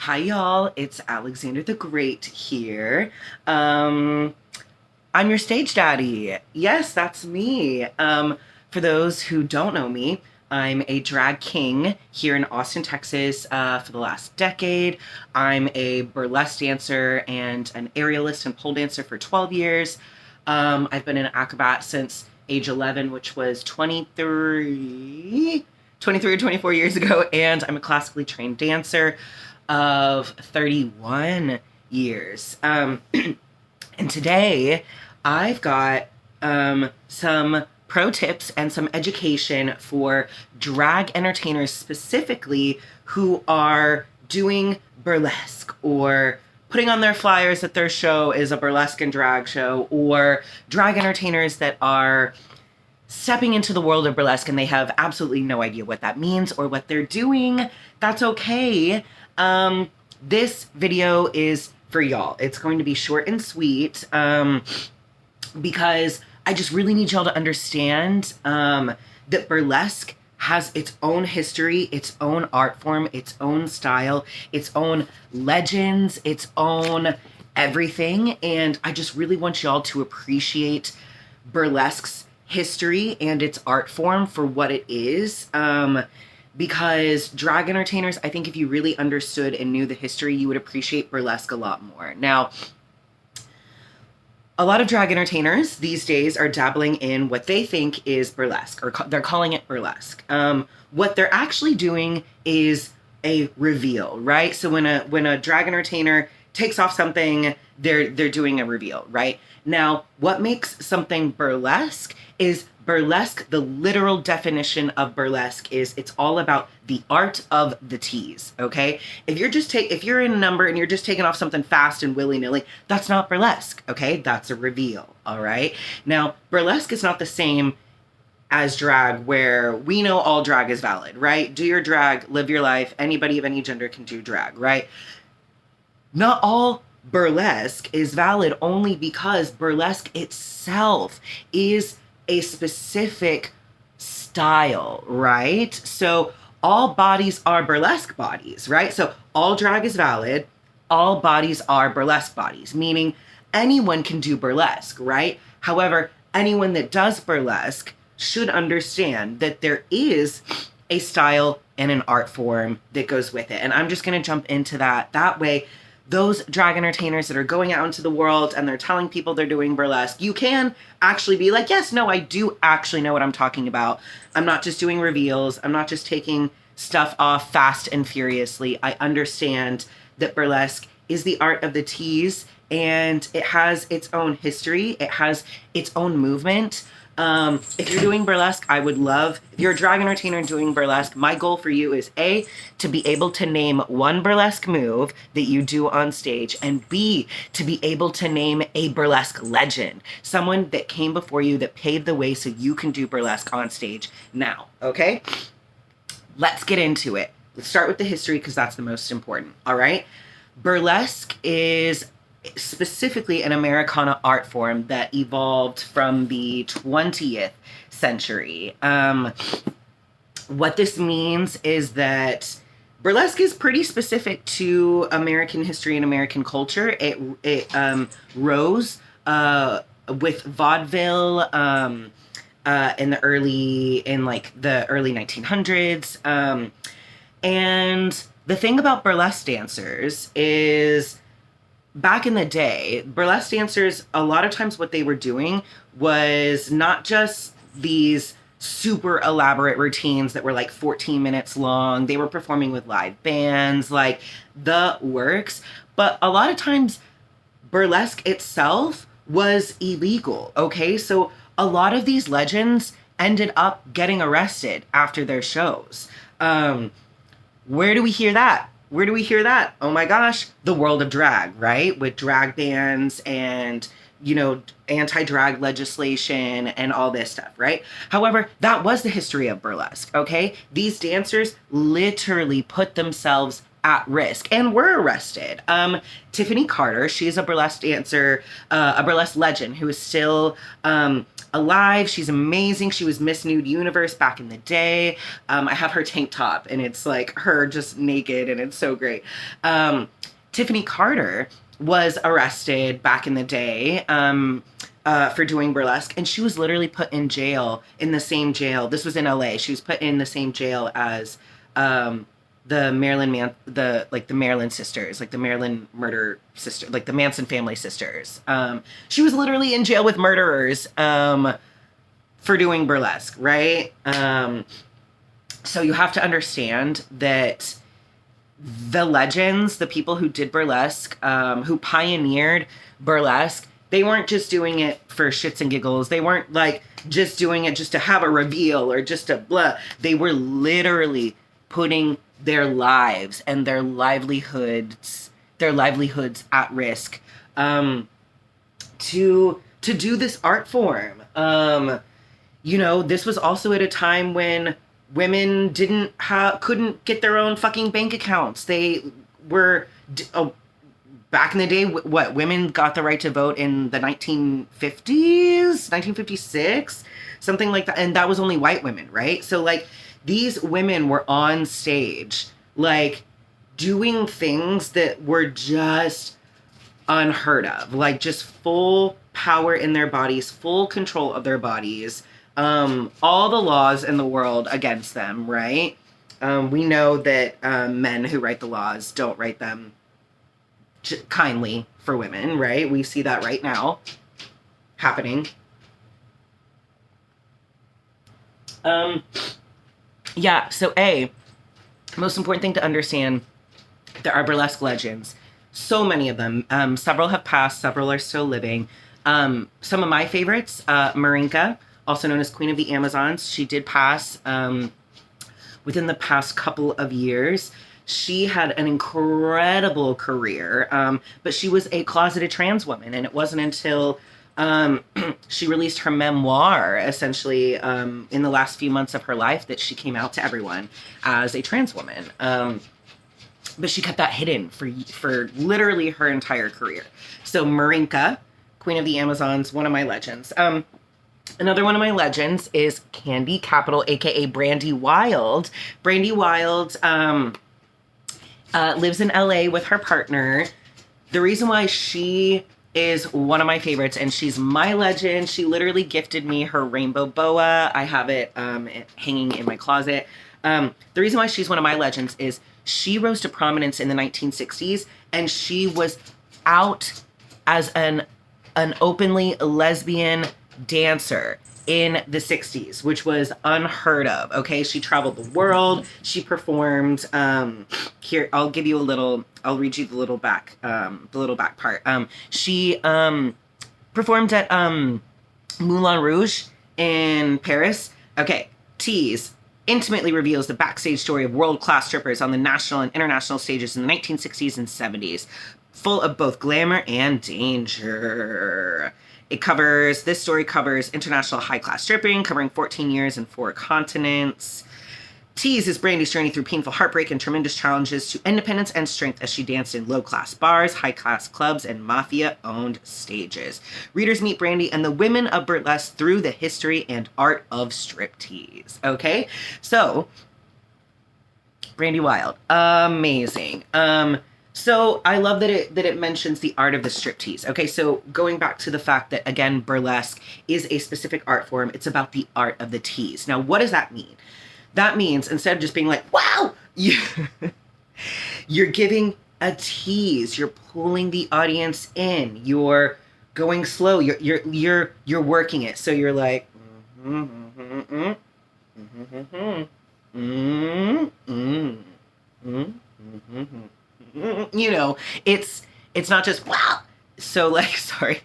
Hi y'all, it's Alexander the Great here. I'm your stage daddy. Yes, that's me. For those who don't know me, I'm a drag king here in Austin, Texas for the last decade. I'm a burlesque dancer and an aerialist and pole dancer for 12 years. I've been an acrobat since age 11, which was 23 or 24 years ago, and I'm a classically trained dancer of 31 years. And today I've got some pro tips and some education for drag entertainers specifically who are doing burlesque or putting on their flyers that their show is a burlesque and drag show, or drag entertainers that are stepping into the world of burlesque and they have absolutely no idea what that means or what they're doing. That's okay. This video is for y'all. It's going to be short and sweet because I just really need y'all to understand that burlesque has its own history, its own art form, its own style, its own legends, its own everything. And I just really want y'all to appreciate burlesque's history and its art form for what it is. Because drag entertainers, I think if you really understood and knew the history, you would appreciate burlesque a lot more. Now, a lot of drag entertainers these days are dabbling in what they think is burlesque, or they're calling it burlesque. What they're actually doing is a reveal, right? So when a drag entertainer takes off something, they're doing a reveal, right? Now, what makes something burlesque is burlesque, the literal definition of burlesque is it's all about the art of the tease, okay? If you're in a number and you're just taking off something fast and willy-nilly, that's not burlesque, okay? That's a reveal, all right? Now, burlesque is not the same as drag, where we know all drag is valid, right? Do your drag, live your life. Anybody of any gender can do drag, right? Not all burlesque is valid only because burlesque itself is a specific style, right? So all bodies are burlesque bodies, right? So all drag is valid, all bodies are burlesque bodies, meaning anyone can do burlesque, right? However, anyone that does burlesque should understand that there is a style and an art form that goes with it. And I'm just going to jump into that. That way, those drag entertainers that are going out into the world and they're telling people they're doing burlesque, you can actually be like, yes, no, I do actually know what I'm talking about. I'm not just doing reveals. I'm not just taking stuff off fast and furiously. I understand that burlesque is the art of the tease, and it has its own history. It has its own movement. If you're doing burlesque, I would love, if you're a drag entertainer doing burlesque, my goal for you is A, to be able to name one burlesque move that you do on stage, and B, to be able to name a burlesque legend, someone that came before you that paved the way so you can do burlesque on stage now, okay? Let's get into it. Let's start with the history because that's the most important, all right? Burlesque is specifically an Americana art form that evolved from the 20th century. What this means is that burlesque is pretty specific to American history and American culture. It rose with vaudeville in the early 1900s. And the thing about burlesque dancers is, back in the day, burlesque dancers, a lot of times what they were doing was not just these super elaborate routines that were like 14 minutes long. They were performing with live bands, like the works. But a lot of times, burlesque itself was illegal, okay? So a lot of these legends ended up getting arrested after their shows. Where do we hear that? Where do we hear that? Oh my gosh, the world of drag, right? With drag bans and, anti-drag legislation and all this stuff, right? However, that was the history of burlesque, okay? These dancers literally put themselves at risk and were arrested. Tiffany Carter, she's a burlesque dancer, a burlesque legend who is still alive. She's amazing. She was Miss Nude Universe back in the day. I have her tank top and it's like her just naked and it's so great. Tiffany Carter was arrested back in the day for doing burlesque, and she was literally put in jail, in the same jail. This was in LA. She was put in the same jail as the Maryland sisters, like the Maryland murder sister, like the Manson family sisters. She was literally in jail with murderers for doing burlesque, right? So you have to understand that the legends, the people who did burlesque, who pioneered burlesque, they weren't just doing it for shits and giggles. They weren't like just doing it just to have a reveal or just to blah. They were literally putting their lives and their livelihoods at risk to do this art form. This was also at a time when women couldn't get their own fucking bank accounts. They were back in the day. Women got the right to vote in the 1950s, 1956, something like that, and that was only white women, right? So like these women were on stage, like doing things that were just unheard of, like just full power in their bodies, full control of their bodies. All the laws in the world against them, right? We know that men who write the laws don't write them kindly for women, right? We see that right now happening. So most important thing to understand, there are burlesque legends. So many of them. Several have passed, several are still living. Some of my favorites, Marinka, also known as Queen of the Amazons. She did pass within the past couple of years. She had an incredible career, but she was a closeted trans woman, and it wasn't until she released her memoir, essentially, in the last few months of her life that she came out to everyone as a trans woman. But she kept that hidden for literally her entire career. So Marinka, Queen of the Amazons, one of my legends. Another one of my legends is Candy Capital, aka Brandy Wild. Brandy Wild lives in LA with her partner. The reason why she is one of my favorites, and she's my legend, she literally gifted me her rainbow boa. I have it hanging in my closet. The reason why she's one of my legends is she rose to prominence in the 1960s, and she was out as an openly lesbian dancer in the 60s, which was unheard of. Okay, she traveled the world. She performed here. I'll read you the little back part. She performed at Moulin Rouge in Paris. Okay, Tease intimately reveals the backstage story of world-class strippers on the national and international stages in the 1960s and 70s, full of both glamour and danger. This story covers international high-class stripping, covering 14 years and 4 continents. Tease is Brandy's journey through painful heartbreak and tremendous challenges to independence and strength as she danced in low-class bars, high-class clubs, and mafia-owned stages. Readers meet Brandy and the women of burlesque through the history and art of striptease. Okay? So, Brandy Wild. Amazing. So I love that it mentions the art of the striptease. Okay, so going back to the fact that, again, burlesque is a specific art form. It's about the art of the tease. Now, what does that mean? That means instead of just being like, wow, you're giving a tease. You're pulling the audience in. You're going slow. You're working it. So you're like, it's not just wow. So like, sorry.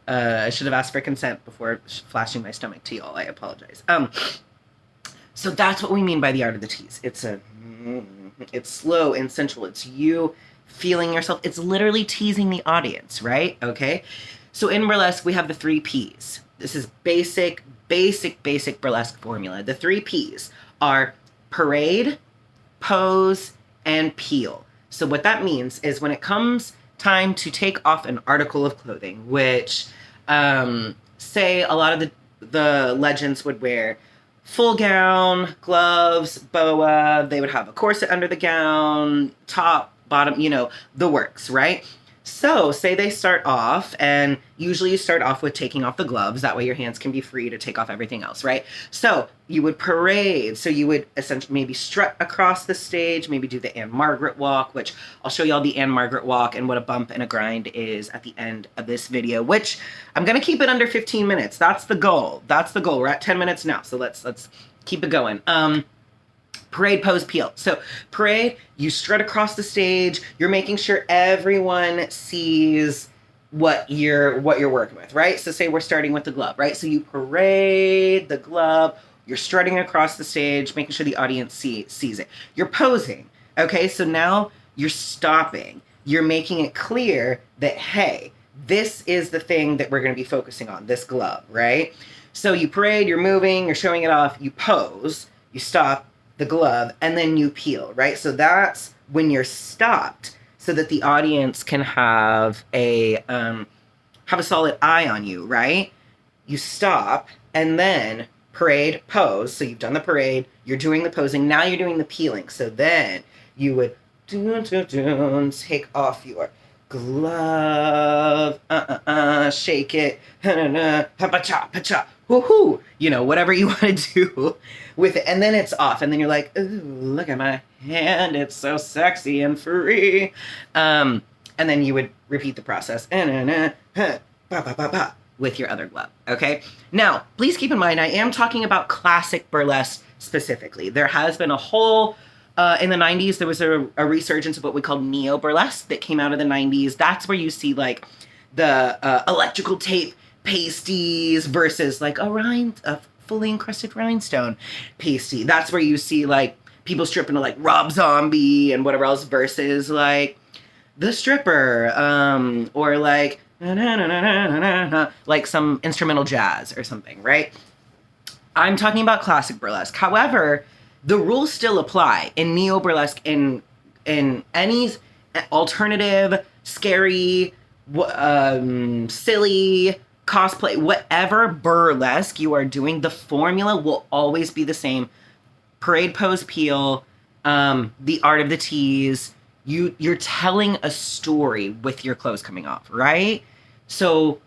I should have asked for consent before flashing my stomach to y'all. I apologize. So that's what we mean by the art of the tease. It's slow and sensual. It's you feeling yourself. It's literally teasing the audience, right? Okay. So in burlesque, we have the 3 Ps. This is basic burlesque formula. The 3 Ps are parade, pose, and peel. So what that means is when it comes time to take off an article of clothing, which say a lot of the legends would wear full gown, gloves, boa, they would have a corset under the gown, top, bottom, you know, the works, right? So say they start off, and usually you start off with taking off the gloves. That way your hands can be free to take off everything else, right? So you would parade. So you would essentially maybe strut across the stage, maybe do the Anne Margaret walk, which I'll show y'all the Anne Margaret walk and what a bump and a grind is at the end of this video, which I'm going to keep it under 15 minutes. That's the goal. That's the goal. We're at 10 minutes now. So let's keep it going. Parade, pose, peel. So parade, you strut across the stage. You're making sure everyone sees what you're working with, right? So say we're starting with the glove, right? So you parade the glove. You're strutting across the stage, making sure the audience sees it. You're posing, okay? So now you're stopping. You're making it clear that, hey, this is the thing that we're going to be focusing on, this glove, right? So you parade, you're moving, you're showing it off, you pose, you stop, the glove, and then you peel, right? So that's when you're stopped, so that the audience can have a solid eye on you, right? You stop, and then parade, pose. So you've done the parade, you're doing the posing, now you're doing the peeling. So then you would take off your glove, shake it, pa-cha, woohoo, you know, whatever you want to do with it, and then it's off, and then you're like, ooh, look at my hand, it's so sexy and free, and then you would repeat the process, with your other glove, okay? Now, please keep in mind, I am talking about classic burlesque specifically. There has been a whole in the 90s, there was a resurgence of what we call neo-burlesque that came out of the 90s. That's where you see, like, the electrical tape pasties versus, like, a fully encrusted rhinestone pasty. That's where you see, like, people stripping to, like, Rob Zombie and whatever else versus, like, the stripper, or, like, like some instrumental jazz or something, right? I'm talking about classic burlesque. However, the rules still apply in neo-burlesque, in any alternative, scary, silly, cosplay, whatever burlesque you are doing, the formula will always be the same. Parade, pose, peel, the art of the tease. You're telling a story with your clothes coming off, right? So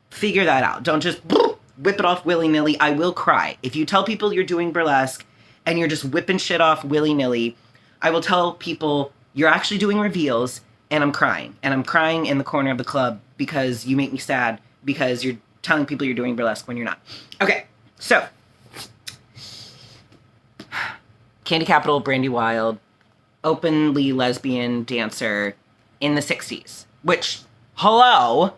figure that out. Don't just whip it off willy-nilly. I will cry. If you tell people you're doing burlesque and you're just whipping shit off willy-nilly, I will tell people you're actually doing reveals, and I'm crying. And I'm crying in the corner of the club because you make me sad because you're telling people you're doing burlesque when you're not. Okay, so Candy Capital, Brandy Wild, openly lesbian dancer in the 60s, which, hello,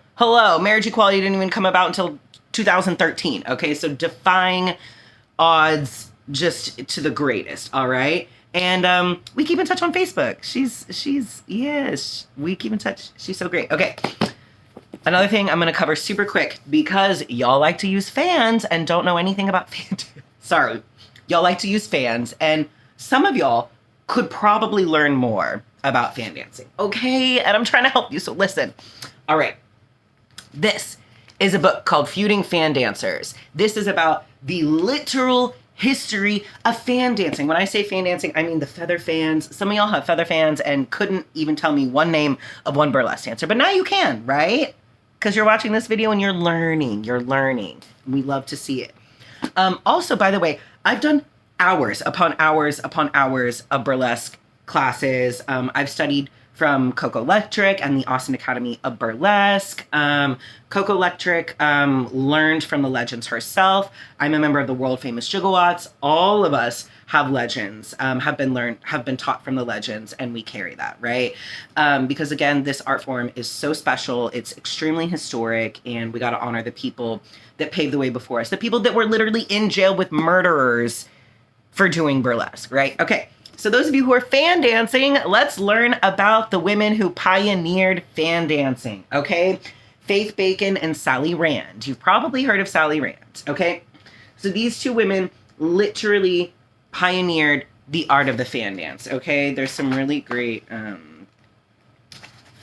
marriage equality didn't even come about until 2013, okay? So defying odds just to the greatest, all right? And we keep in touch on Facebook. Yes, we keep in touch. She's so great. Okay, another thing I'm going to cover super quick because y'all like to use fans and don't know anything about fans. Sorry. Y'all like to use fans, and some of y'all could probably learn more about fan dancing, okay? And I'm trying to help you, so listen. All right. This is a book called Feuding Fan Dancers. This is about the literal history of fan dancing. When I say fan dancing, I mean the feather fans. Some of y'all have feather fans and couldn't even tell me one name of one burlesque dancer, but now you can, right? Because you're watching this video and you're learning. We love to see it. Also, by the way, I've done hours upon hours upon hours of burlesque classes. I've studied from Coco Electric and the Austin Academy of Burlesque. Coco Electric learned from the legends herself. I'm a member of the world famous Gigawatts. All of us have legends, have been taught from the legends, and we carry that, right? Because again, this art form is so special. It's extremely historic, and we got to honor the people that paved the way before us, the people that were literally in jail with murderers for doing burlesque, right? Okay. So those of you who are fan dancing, let's learn about the women who pioneered fan dancing, okay? Faith Bacon and Sally Rand. You've probably heard of Sally Rand, okay? So these two women literally pioneered the art of the fan dance, okay? There's some really great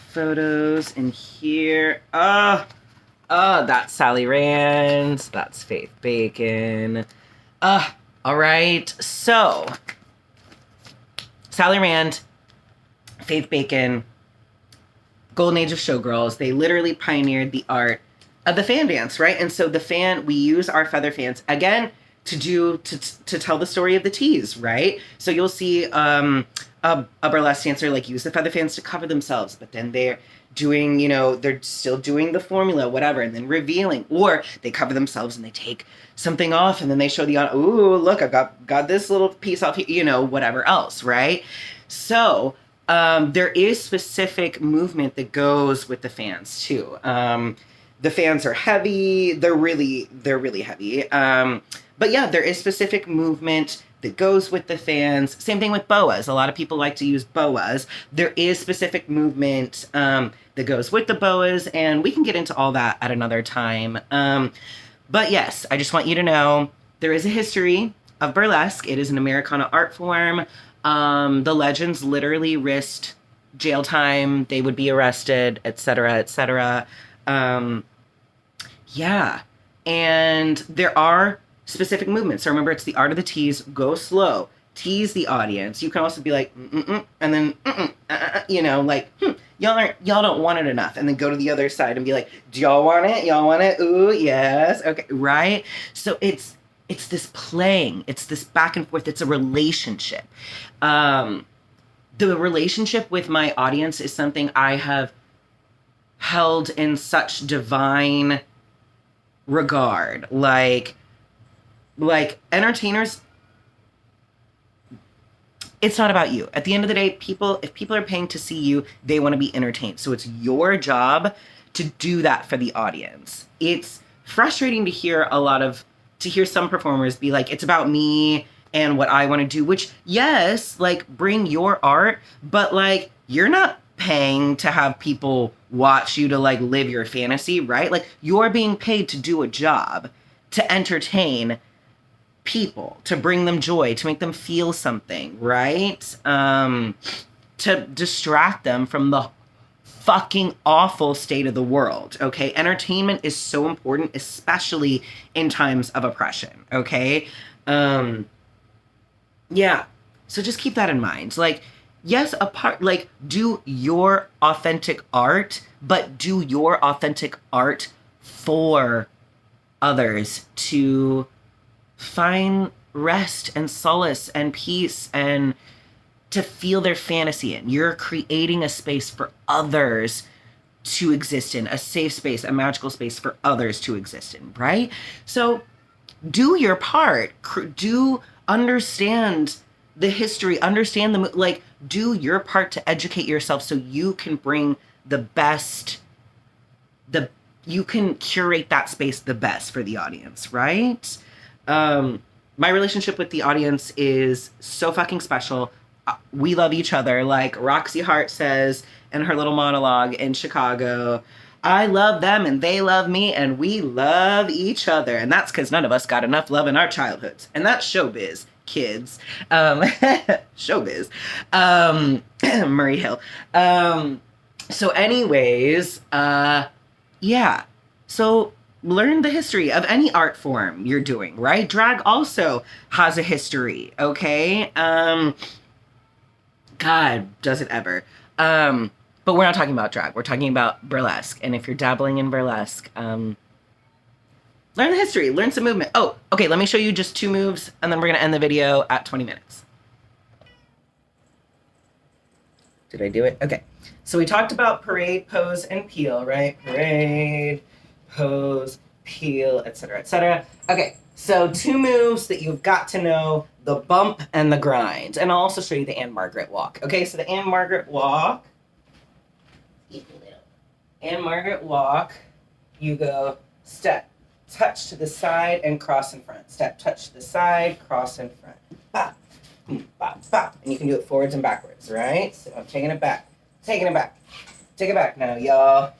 photos in here. That's Sally Rand. That's Faith Bacon. All right. So, Sally Rand, Faith Bacon, Golden Age of Showgirls, they literally pioneered the art of the fan dance, right? And so we use our feather fans, again, to tell the story of the tease, right? So you'll see a burlesque dancer like use the feather fans to cover themselves, but then they're doing, they're still doing the formula, whatever, and then revealing, or they cover themselves and they take something off and then they show ooh, look, I've got this little piece off here, whatever else, right? So there is specific movement that goes with the fans too. The fans are heavy. They're really heavy. But yeah, there is specific movement that goes with the fans. Same thing with boas. A lot of people like to use boas. There is specific movement that goes with the boas, and we can get into all that at another time. But yes, I just want you to know there is a history of burlesque. It is an Americana art form. The legends literally risked jail time. They would be arrested, etc., etc. Yeah. And there are specific movements. So remember, it's the art of the tease. Go slow. Tease the audience. You can also be like, and then, y'all don't want it enough. And then go to the other side and be like, do y'all want it? Y'all want it? Ooh, yes. Okay. Right? So it's this playing. It's this back and forth. It's a relationship. The relationship with my audience is something I have held in such divine regard. Like entertainers, it's not about you. At the end of the day, if people are paying to see you, they want to be entertained. So it's your job to do that for the audience. It's frustrating to hear some performers be like, it's about me and what I want to do, which, yes, like, bring your art, but like, you're not paying to have people watch you to like live your fantasy, right? Like, you're being paid to do a job, to entertain people, to bring them joy, to make them feel something, right? To distract them from the fucking awful state of the world, okay? Entertainment is so important, especially in times of oppression, okay? Yeah, so just keep that in mind. Like, yes, do your authentic art, but do your authentic art for others to find rest and solace and peace and to feel their fantasy in. You're creating a space for others to exist in, a safe space, a magical space for others to exist in, right? So do your part. Do understand the history, understand do your part to educate yourself so you can bring the best, you can curate that space the best for the audience, right? My relationship with the audience is so fucking special. We love each other. Like Roxy Hart says in her little monologue in Chicago, I love them and they love me and we love each other. And that's because none of us got enough love in our childhoods. And that's showbiz, kids. Showbiz. Murray Hill. So anyways, yeah. So learn the history of any art form you're doing, right? Drag also has a history, okay? God, does it ever. But we're not talking about drag. We're talking about burlesque. And if you're dabbling in burlesque, learn the history. Learn some movement. Oh, okay, let me show you just 2 moves, and then we're going to end the video at 20 minutes. Did I do it? Okay. So we talked about parade, pose, and peel, right? Parade, pose, peel, etc., etc. Okay, so 2 moves that you've got to know, the bump and the grind. And I'll also show you the Anne Margaret walk. Okay, so the Anne Margaret walk, you go step, touch to the side, and cross in front. Step, touch to the side, cross in front. Bop, bop, bop. And you can do it forwards and backwards, right? So I'm taking it back. Take it back now, y'all.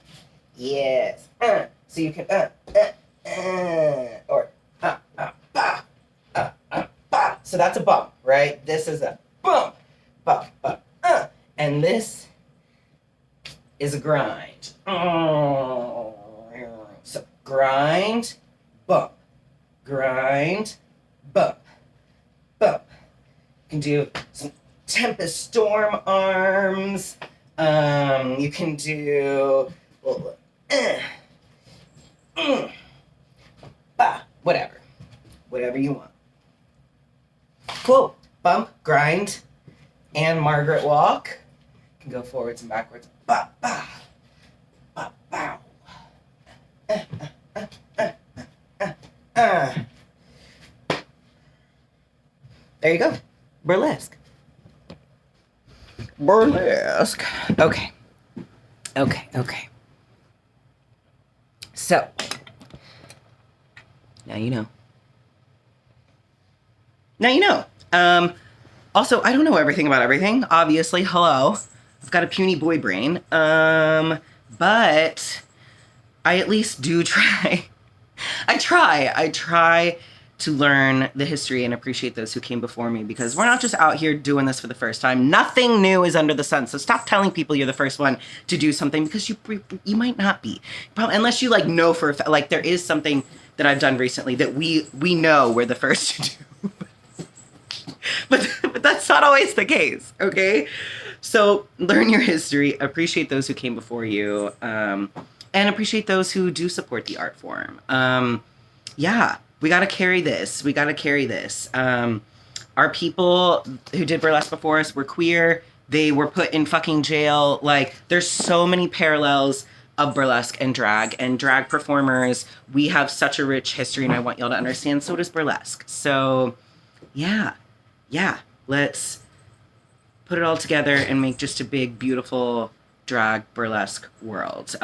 Yes. So you can, or, ba. So that's a bump, right? This is a bump, bump, bump, and this is a grind. So grind, bump, grind, bump, bump. You can do some Tempest Storm arms. You can do whatever you want. Cool. Bump, grind, and Margaret walk. You can go forwards and backwards. Ba ba ba bow. There you go. Burlesque. Burlesque. Okay. So, now you know. Also, I don't know everything about everything. Obviously, hello. I've got a puny boy brain. But I at least do try. I try to learn the history and appreciate those who came before me, because we're not just out here doing this for the first time. Nothing new is under the sun. So stop telling people you're the first one to do something, because you might not be. Probably, unless you know for a fact, there is something that I've done recently that we know we're the first to do. but that's not always the case, okay? So learn your history, appreciate those who came before you, and appreciate those who do support the art form. We gotta carry this. Our people who did burlesque before us were queer. They were put in fucking jail. There's so many parallels of burlesque and drag performers. We have such a rich history, and I want y'all to understand, so does burlesque. So, yeah, let's put it all together and make just a big, beautiful drag burlesque world.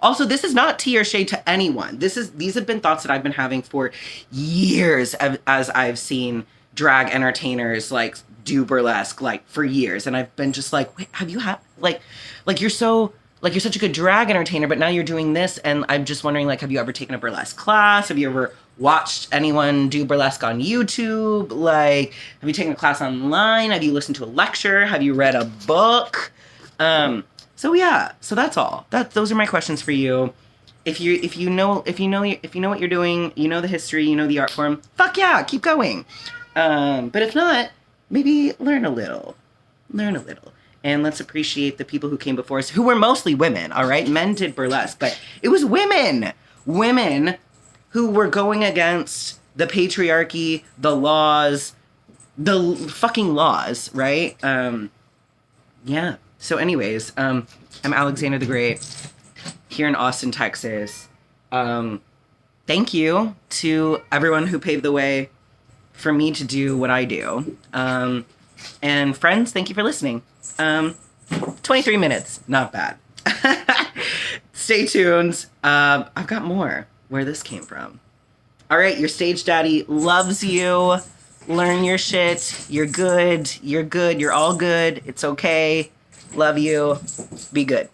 Also, this is not tea or shade to anyone. These have been thoughts that I've been having for years as I've seen drag entertainers do burlesque for years, and I've been just wait, have you had you're such a good drag entertainer, but now you're doing this, and I'm just wondering have you ever taken a burlesque class? Have you ever watched anyone do burlesque on YouTube? Have you taken a class online? Have you listened to a lecture? Have you read a book? So that's all. Those are my questions for you. If you know what you're doing, you know the history, you know the art form, fuck yeah, keep going. But if not, maybe learn a little. And let's appreciate the people who came before us, who were mostly women, all right? Men did burlesque, but it was women who were going against the patriarchy, the laws, the fucking laws, right? So anyways, I'm Alexander the Great here in Austin, Texas. Thank you to everyone who paved the way for me to do what I do. And friends, thank you for listening. 23 minutes, not bad. Stay tuned. I've got more where this came from. All right, your stage daddy loves you. Learn your shit. You're good. You're all good. It's okay. Love you. Be good.